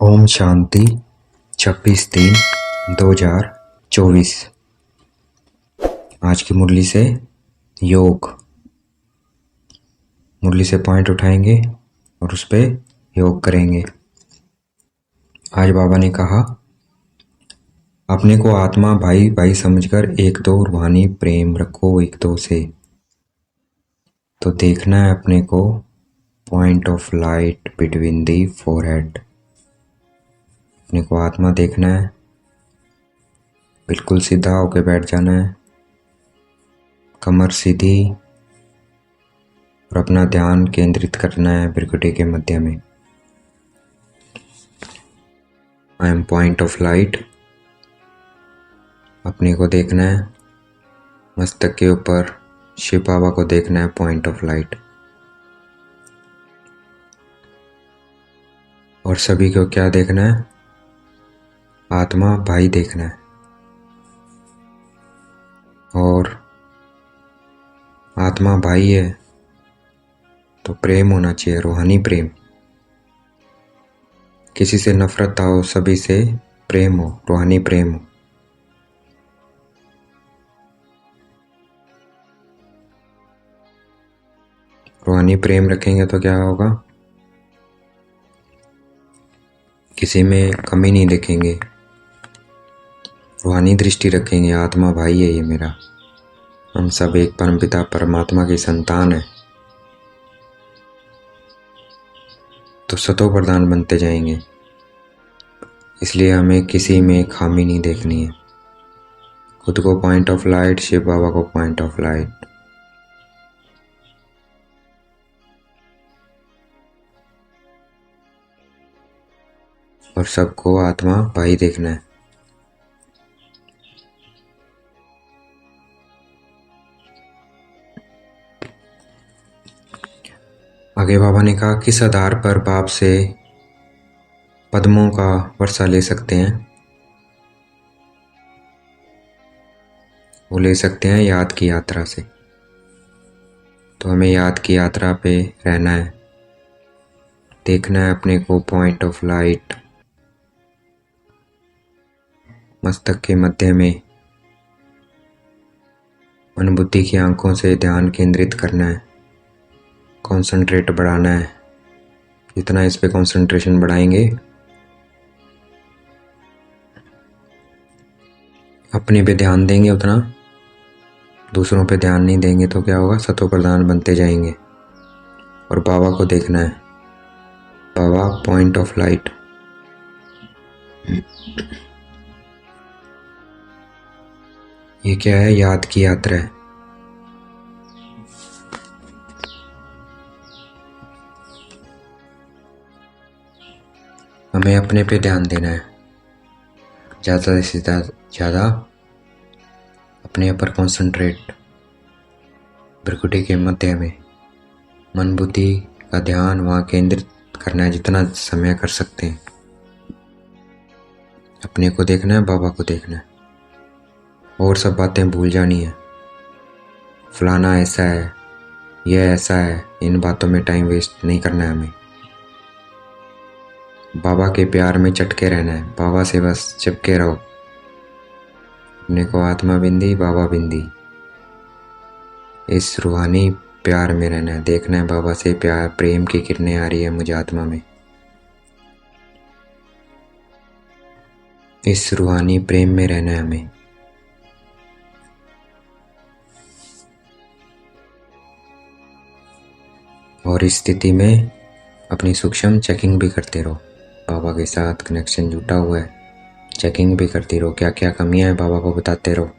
ओम शांति 26/3/2024। आज की मुरली से योग मुरली से पॉइंट उठाएंगे और उस पर योग करेंगे। आज बाबा ने कहा, अपने को आत्मा भाई भाई समझकर एक दो रूहानी प्रेम रखो एक दो से। तो देखना है अपने को point of light between the forehead. अपने को आत्मा देखना है, बिल्कुल सीधा होके बैठ जाना है, कमर सीधी, और अपना ध्यान केंद्रित करना है भ्रिकुटी के मध्य में। I am point of light. अपने को देखना है, मस्तक के ऊपर शिव बाबा को देखना है, पॉइंट ऑफ लाइट। और सभी को क्या देखना है? आत्मा भाई देखना है। और आत्मा भाई है तो प्रेम होना चाहिए, रूहानी प्रेम। किसी से नफरत हो, सभी से प्रेम हो, रूहानी प्रेम हो। रूहानी प्रेम रखेंगे तो क्या होगा? किसी में कमी नहीं देखेंगे, रूहानी दृष्टि रखेंगे। आत्मा भाई है ये मेरा, हम सब एक परमपिता परमात्मा की संतान है, तो सतो प्रधान बनते जाएंगे। इसलिए हमें किसी में खामी नहीं देखनी है। खुद को पॉइंट ऑफ लाइट, शिव बाबा को पॉइंट ऑफ लाइट। और सबको आत्मा भाई देखना है। आगे बाबा ने कहा, किस आधार पर बाप से पद्मों का वर्षा ले सकते हैं? वो ले सकते हैं याद की यात्रा से। तो हमें याद की यात्रा पे रहना है, देखना है अपने को पॉइंट ऑफ लाइट, मस्तक के मध्य में। मन बुद्धि की आंखों से ध्यान केंद्रित करना है, कंसंट्रेट बढ़ाना है। जितना इस पे कंसंट्रेशन बढ़ाएंगे, अपने पे ध्यान देंगे, उतना दूसरों पे ध्यान नहीं देंगे तो क्या होगा? सतो प्रधान बनते जाएंगे। और बाबा को देखना है, बाबा पॉइंट ऑफ लाइट। ये क्या है? याद की यात्रा है। हमें अपने पे ध्यान देना है, ज़्यादा से ज़्यादा अपने ऊपर कंसंट्रेट। भ्रिकुटी के मध्य में मन बुद्धि का ध्यान वहाँ केंद्रित करना है, जितना समय कर सकते हैं। अपने को देखना है, बाबा को देखना है, और सब बातें भूल जानी है। फलाना ऐसा है, यह ऐसा है, इन बातों में टाइम वेस्ट नहीं करना है हमें। बाबा के प्यार में चटके रहना है, बाबा से बस चिपके रहो। अपने को आत्मा बिंदी, बाबा बिंदी, इस रूहानी प्यार में रहना है। देखना है बाबा से प्यार, प्रेम की किरणें आ रही है मुझे आत्मा में। इस रूहानी प्रेम में रहना है हमें। और इस स्थिति में अपनी सूक्ष्म चेकिंग भी करते रहो। बाबा के साथ कनेक्शन जुटा हुआ है, चेकिंग भी करती रहो। क्या क्या कमियां हैं बाबा को बताते रहो।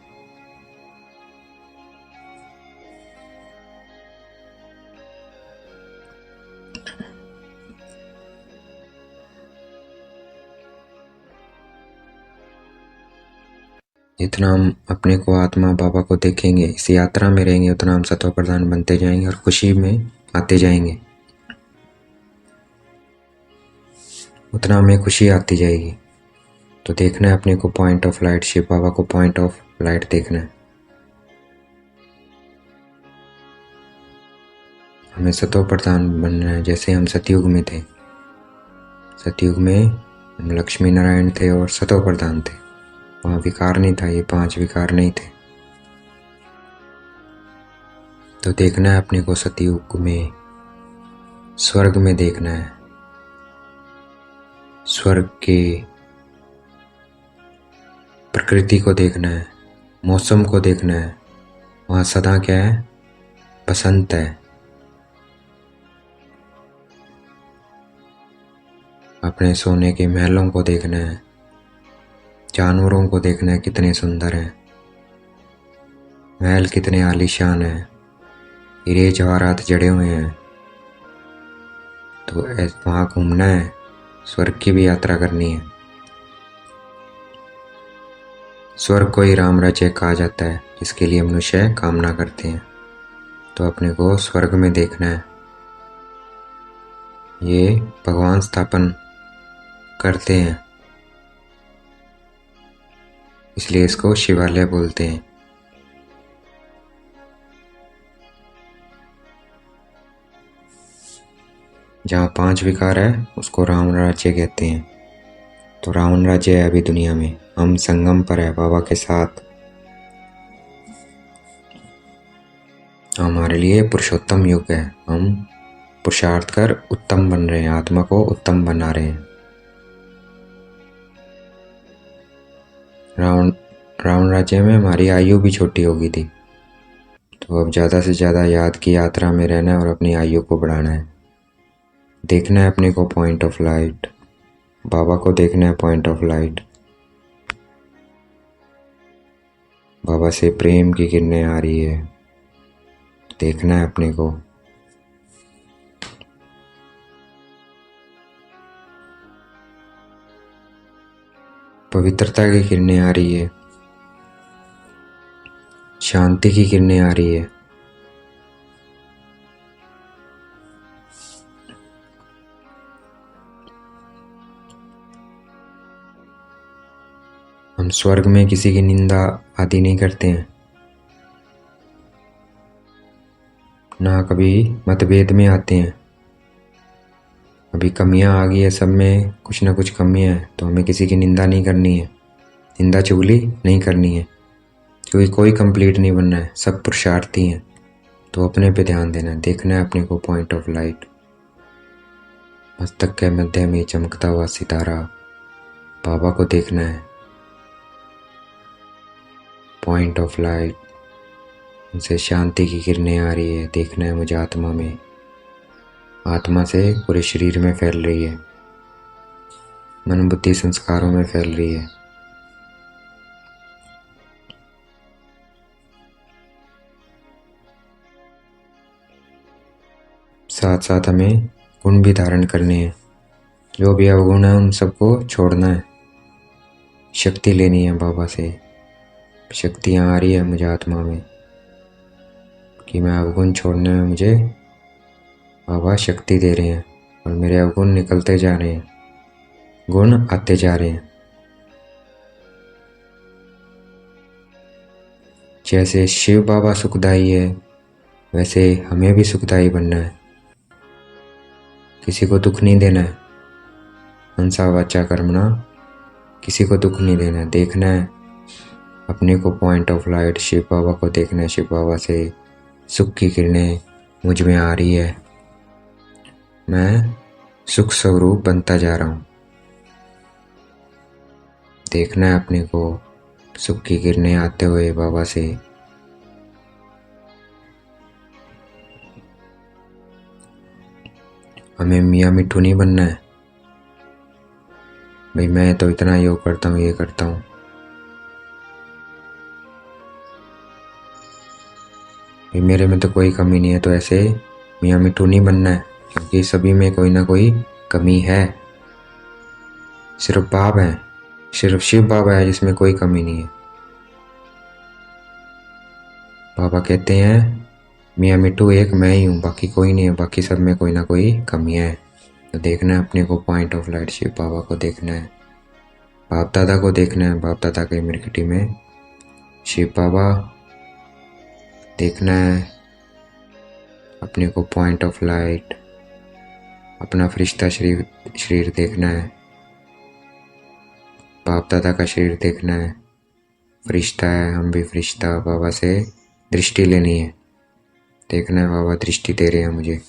जितना हम अपने को आत्मा बाबा को देखेंगे, इस यात्रा में रहेंगे, उतना हम सत्व प्रधान बनते जाएंगे और खुशी में आते जाएंगे। उतना हमें खुशी आती जाएगी। तो देखना है अपने को पॉइंट ऑफ लाइट, शिव बाबा को पॉइंट ऑफ लाइट देखना है। हमें सत्व प्रधान बनना है, जैसे हम सतयुग में थे। सतयुग में हम लक्ष्मी नारायण थे और सतो प्रधान थे। वहाँ विकार नहीं था, ये 5 विकार नहीं थे। तो देखना है अपने को सतयुग में, स्वर्ग में देखना है। स्वर्ग के प्रकृति को देखना है, मौसम को देखना है। वहाँ सदा क्या है? बसंत है। अपने सोने के महलों को देखना है, जानवरों को देखना है कितने सुंदर हैं, महल कितने आलीशान हैं, हीरे जवाहरात जड़े हुए हैं। तो वहाँ घूमना है, स्वर्ग की भी यात्रा करनी है। स्वर्ग को ही राम राज्य कहा जाता है, जिसके लिए मनुष्य कामना करते हैं। तो अपने को स्वर्ग में देखना है। ये भगवान स्थापन करते हैं, इसलिए इसको शिवालय बोलते हैं। जहाँ 5 विकार है उसको राम राज्य कहते हैं। तो रावण राज्य है अभी दुनिया में, हम संगम पर है बाबा के साथ। हमारे लिए पुरुषोत्तम युग है, हम पुरुषार्थ कर उत्तम बन रहे हैं, आत्मा को उत्तम बना रहे हैं। रावण राज्य में हमारी आयु भी छोटी हो गई थी, तो अब ज़्यादा से ज़्यादा याद की यात्रा में रहना है और अपनी आयु को बढ़ाना है। देखना है अपने को पॉइंट ऑफ लाइट, बाबा को देखना है पॉइंट ऑफ लाइट। बाबा से प्रेम की किरणें आ रही है, देखना है अपने को। पवित्रता की किरणें आ रही है, शांति की किरणें आ रही है। हम स्वर्ग में किसी की निंदा आदि नहीं करते हैं, ना कभी मतभेद में आते हैं। अभी कमियां आ गई है, सब में कुछ ना कुछ कमियां हैं, तो हमें किसी की निंदा नहीं करनी है, निंदा चुगली नहीं करनी है, क्योंकि कोई कंप्लीट नहीं बनना है, सब पुरुषार्थी हैं। तो अपने पे ध्यान देना है, देखना है अपने को पॉइंट ऑफ लाइट। मस्तक के मध्य में चमकता हुआ सितारा, बाबा को देखना है पॉइंट ऑफ लाइट। उनसे शांति की किरणें आ रही है, देखना है मुझे आत्मा में, आत्मा से पूरे शरीर में फैल रही है, मन बुद्धि संस्कारों में फैल रही है। साथ साथ हमें गुण भी धारण करने हैं, जो भी अवगुण है उन सबको छोड़ना है, शक्ति लेनी है बाबा से। शक्तियाँ आ रही है मुझे आत्मा में कि मैं अवगुण छोड़ने में मुझे बाबा शक्ति दे रहे हैं, और मेरे अवगुण निकलते जा रहे हैं, गुण आते जा रहे हैं। जैसे शिव बाबा सुखदाई है, वैसे हमें भी सुखदाई बनना है, किसी को दुख नहीं देना है। मनसा वाचा कर्मणा, किसी को दुख नहीं देना है। देखना है अपने को पॉइंट ऑफ लाइट, शिव बाबा को देखना है। शिव बाबा से सुख की किरणें मुझ में आ रही है, मैं सुख स्वरूप बनता जा रहा हूँ। देखना है अपने को सुख की किरणें आते हुए बाबा से। हमें मियाँ मिट्ठू नहीं बनना है, भाई मैं तो इतना योग करता हूँ, ये करता हूँ। भाई मेरे में तो कोई कमी नहीं है, तो ऐसे मियाँ मिट्ठू नहीं बनना है, क्योंकि सभी में कोई ना कोई कमी है। सिर्फ बाप है, सिर्फ शिव बाबा है जिसमें कोई कमी नहीं है। बाबा कहते हैं मियाँ मिट्ठू एक मैं ही हूँ, बाकी कोई नहीं है, बाकी सब में कोई ना कोई कमियाँ है। तो देखना है अपने को पॉइंट ऑफ लाइट, शिव बाबा को देखना है, बाप दादा को देखना है, बाप दादा के मिर्किटी में शिव बाबा देखना है अपने को पॉइंट ऑफ लाइट। अपना फरिश्ता शरीर देखना है, बाप दादा का शरीर देखना है, फरिश्ता है, हम भी फरिश्ता, बाबा से दृष्टि लेनी है, देखना है बाबा दृष्टि दे रहे हैं मुझे।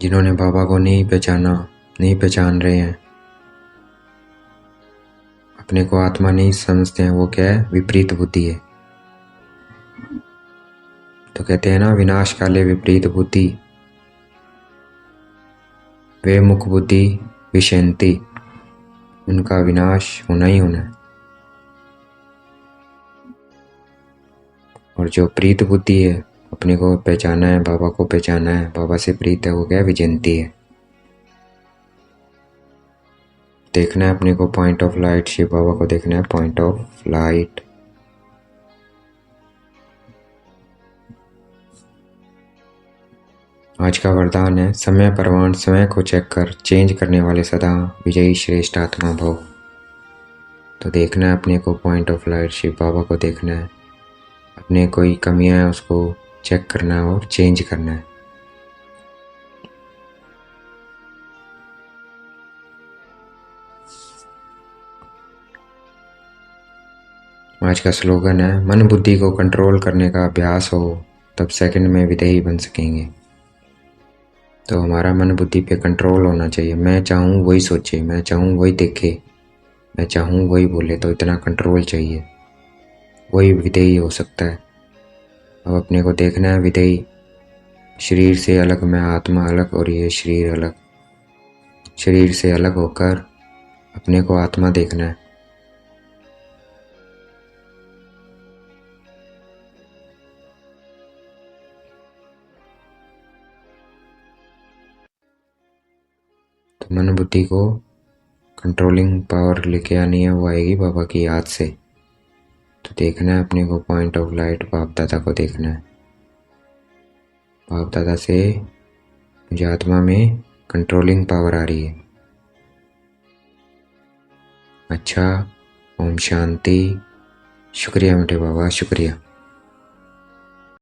जिन्होंने बाबा को नहीं पहचाना, नहीं पहचान रहे हैं, अपने को आत्मा नहीं समझते हैं, वो क्या है? विपरीत बुद्धि है। तो कहते हैं ना, विनाश काले विपरीत बुद्धि, वे मुख बुद्धि विशंति, उनका विनाश होना ही होना है। और जो प्रीत बुद्धि है, अपने को पहचाना है, बाबा को पहचाना है, बाबा से प्रीत है, वो क्या? विजयंती है। देखना है अपने को पॉइंट ऑफ लाइट, शिव बाबा को देखना है पॉइंट ऑफ लाइट। आज का वरदान है, समय परवान समय को चेक कर, चेंज करने वाले सदा विजयी श्रेष्ठ आत्मा भव। तो देखना है अपने को पॉइंट ऑफ लाइट, शिव बाबा को देखना है, अपने कोई कमियां हैं उसको चेक करना है और चेंज करना है। आज का स्लोगन है, मन बुद्धि को कंट्रोल करने का अभ्यास हो तब सेकंड में विदेही बन सकेंगे। तो हमारा मन बुद्धि पे कंट्रोल होना चाहिए। मैं चाहूँ वही सोचे, मैं चाहूँ वही देखे, मैं चाहूँ वही बोले, तो इतना कंट्रोल चाहिए, वही विदेही हो सकता है। अब अपने को देखना है विदेही, शरीर से अलग मैं, आत्मा अलग और ये शरीर अलग। शरीर से अलग होकर अपने को आत्मा देखना है। तो मन बुद्धि को कंट्रोलिंग पावर लेके आनी है, वो आएगी बाबा की याद से। तो देखना है अपने को पॉइंट ऑफ लाइट, बाप दादा को देखना है। बाप दादा से मुझे आत्मा में कंट्रोलिंग पावर आ रही है। अच्छा, ओम शांति। शुक्रिया मीठे बाबा, शुक्रिया।